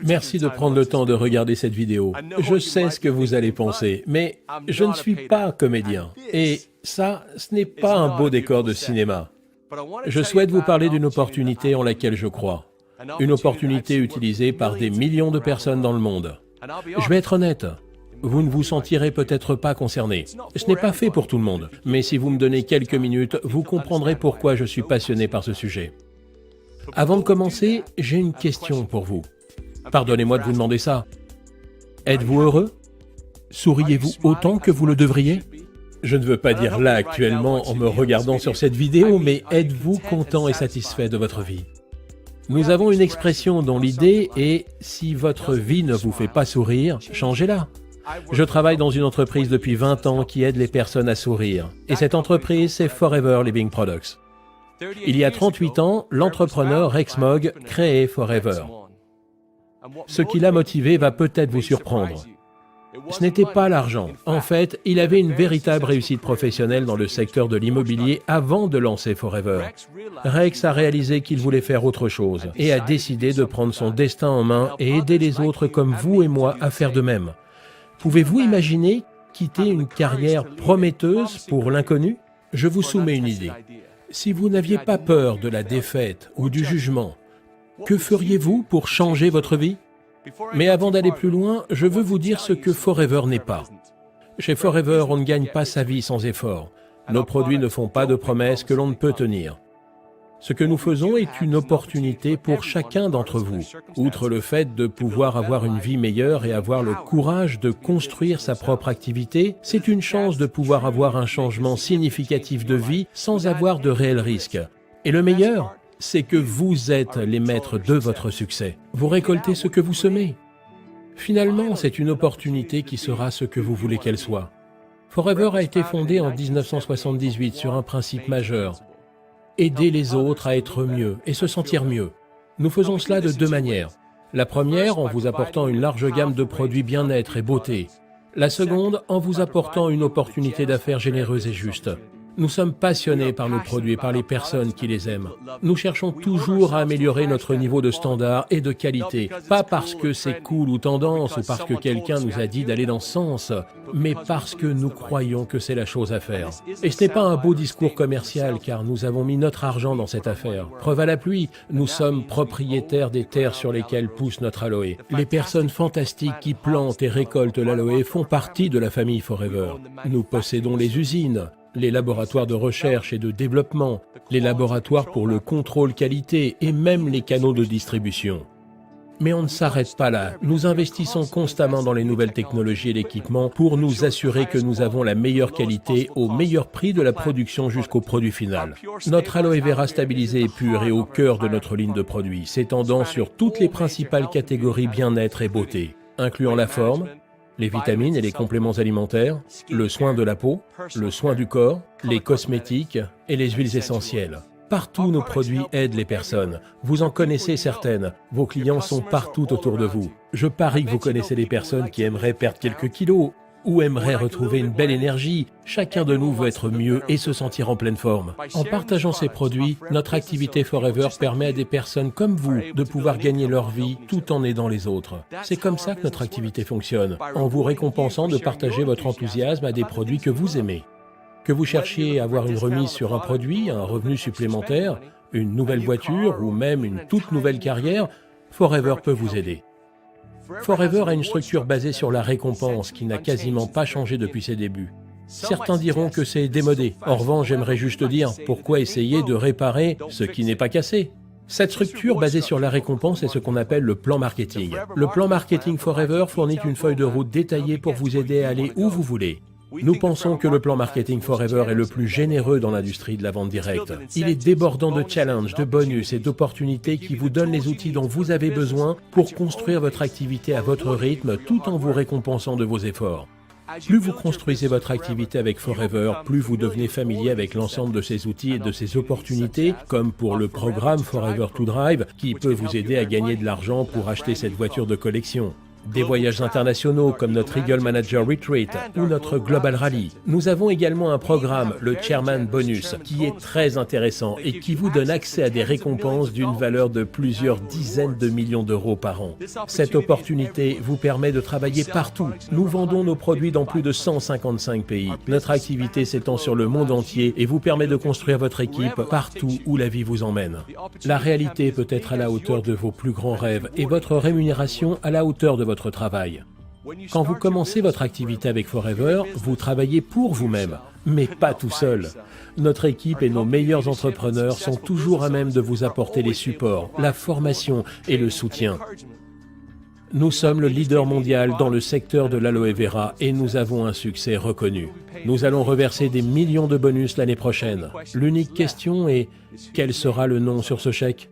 Merci de prendre le temps de regarder cette vidéo. Je sais ce que vous allez penser, mais je ne suis pas comédien. Et ça, ce n'est pas un beau décor de cinéma. Je souhaite vous parler d'une opportunité en laquelle je crois. Une opportunité utilisée par des millions de personnes dans le monde. Je vais être honnête, vous ne vous sentirez peut-être pas concerné. Ce n'est pas fait pour tout le monde, mais si vous me donnez quelques minutes, vous comprendrez pourquoi je suis passionné par ce sujet. Avant de commencer, j'ai une question pour vous. Pardonnez-moi de vous demander ça. Êtes-vous heureux? Souriez-vous autant que vous le devriez? Je ne veux pas dire là actuellement en me regardant sur cette vidéo, mais êtes-vous content et satisfait de votre vie? Nous avons une expression dont l'idée est « si votre vie ne vous fait pas sourire, changez-la ». Je travaille dans une entreprise depuis 20 ans qui aide les personnes à sourire. Et cette entreprise, c'est Forever Living Products. Il y a 38 ans, l'entrepreneur Rex Mogg créait Forever. Ce qui l'a motivé va peut-être vous surprendre. Ce n'était pas l'argent. En fait, il avait une véritable réussite professionnelle dans le secteur de l'immobilier avant de lancer Forever. Rex a réalisé qu'il voulait faire autre chose et a décidé de prendre son destin en main et aider les autres comme vous et moi à faire de même. Pouvez-vous imaginer quitter une carrière prometteuse pour l'inconnu? Je vous soumets une idée. Si vous n'aviez pas peur de la défaite ou du jugement, que feriez-vous pour changer votre vie? Mais avant d'aller plus loin, je veux vous dire ce que Forever n'est pas. Chez Forever, on ne gagne pas sa vie sans effort. Nos produits ne font pas de promesses que l'on ne peut tenir. Ce que nous faisons est une opportunité pour chacun d'entre vous. Outre le fait de pouvoir avoir une vie meilleure et avoir le courage de construire sa propre activité, c'est une chance de pouvoir avoir un changement significatif de vie sans avoir de réels risques. Et le meilleur, c'est que vous êtes les maîtres de votre succès. Vous récoltez ce que vous semez. Finalement, c'est une opportunité qui sera ce que vous voulez qu'elle soit. Forever a été fondé en 1978 sur un principe majeur. Aider les autres à être mieux et se sentir mieux. Nous faisons cela de deux manières. La première, en vous apportant une large gamme de produits bien-être et beauté. La seconde, en vous apportant une opportunité d'affaires généreuse et juste. Nous sommes passionnés par nos produits et par les personnes qui les aiment. Nous cherchons toujours à améliorer notre niveau de standard et de qualité, pas parce que c'est cool ou tendance ou parce que quelqu'un nous a dit d'aller dans ce sens, mais parce que nous croyons que c'est la chose à faire. Et ce n'est pas un beau discours commercial car nous avons mis notre argent dans cette affaire. Preuve à la pluie, nous sommes propriétaires des terres sur lesquelles pousse notre aloe. Les personnes fantastiques qui plantent et récoltent l'aloe font partie de la famille Forever. Nous possédons les usines, les laboratoires de recherche et de développement, les laboratoires pour le contrôle qualité et même les canaux de distribution. Mais on ne s'arrête pas là. Nous investissons constamment dans les nouvelles technologies et l'équipement pour nous assurer que nous avons la meilleure qualité au meilleur prix de la production jusqu'au produit final. Notre aloe vera stabilisé et pur est au cœur de notre ligne de produits, s'étendant sur toutes les principales catégories bien-être et beauté, incluant la forme, les vitamines et les compléments alimentaires, le soin de la peau, le soin du corps, les cosmétiques et les huiles essentielles. Partout, nos produits aident les personnes. Vous en connaissez certaines. Vos clients sont partout autour de vous. Je parie que vous connaissez des personnes qui aimeraient perdre quelques kilos ou aimeraient retrouver une belle énergie. Chacun de nous veut être mieux et se sentir en pleine forme. En partageant ces produits, notre activité Forever permet à des personnes comme vous de pouvoir gagner leur vie tout en aidant les autres. C'est comme ça que notre activité fonctionne, en vous récompensant de partager votre enthousiasme à des produits que vous aimez. Que vous cherchiez à avoir une remise sur un produit, un revenu supplémentaire, une nouvelle voiture ou même une toute nouvelle carrière, Forever peut vous aider. Forever a une structure basée sur la récompense qui n'a quasiment pas changé depuis ses débuts. Certains diront que c'est démodé. En revanche, j'aimerais juste dire, pourquoi essayer de réparer ce qui n'est pas cassé? Cette structure basée sur la récompense est ce qu'on appelle le plan marketing. Le plan marketing Forever fournit une feuille de route détaillée pour vous aider à aller où vous voulez. Nous pensons que le plan marketing Forever est le plus généreux dans l'industrie de la vente directe. Il est débordant de challenges, de bonus et d'opportunités qui vous donnent les outils dont vous avez besoin pour construire votre activité à votre rythme tout en vous récompensant de vos efforts. Plus vous construisez votre activité avec Forever, plus vous devenez familier avec l'ensemble de ces outils et de ces opportunités, comme pour le programme Forever to Drive, qui peut vous aider à gagner de l'argent pour acheter cette voiture de collection. des voyages internationaux comme notre Eagle Manager Retreat ou notre Global Rally. Nous avons également un programme, le Chairman Bonus, qui est très intéressant et qui vous donne accès à des récompenses d'une valeur de plusieurs dizaines de millions d'euros par an. Cette opportunité vous permet de travailler partout. Nous vendons nos produits dans plus de 155 pays. Notre activité s'étend sur le monde entier et vous permet de construire votre équipe partout où la vie vous emmène. La réalité peut être à la hauteur de vos plus grands rêves et votre rémunération à la hauteur de votre travail. Quand vous commencez votre activité avec Forever, vous travaillez pour vous-même, mais pas tout seul. Notre équipe et nos meilleurs entrepreneurs sont toujours à même de vous apporter les supports, la formation et le soutien. Nous sommes le leader mondial dans le secteur de l'aloe vera et nous avons un succès reconnu. Nous allons reverser des millions de bonus l'année prochaine. L'unique question est, quel sera le nom sur ce chèque?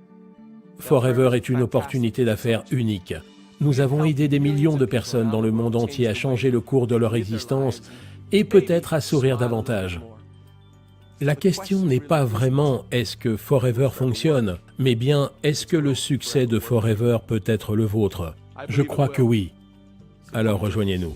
Forever est une opportunité d'affaires unique. Nous avons aidé des millions de personnes dans le monde entier à changer le cours de leur existence et peut-être à sourire davantage. La question n'est pas vraiment « est-ce que Forever fonctionne ?», mais bien « est-ce que le succès de Forever peut être le vôtre ?» Je crois que oui. Alors rejoignez-nous.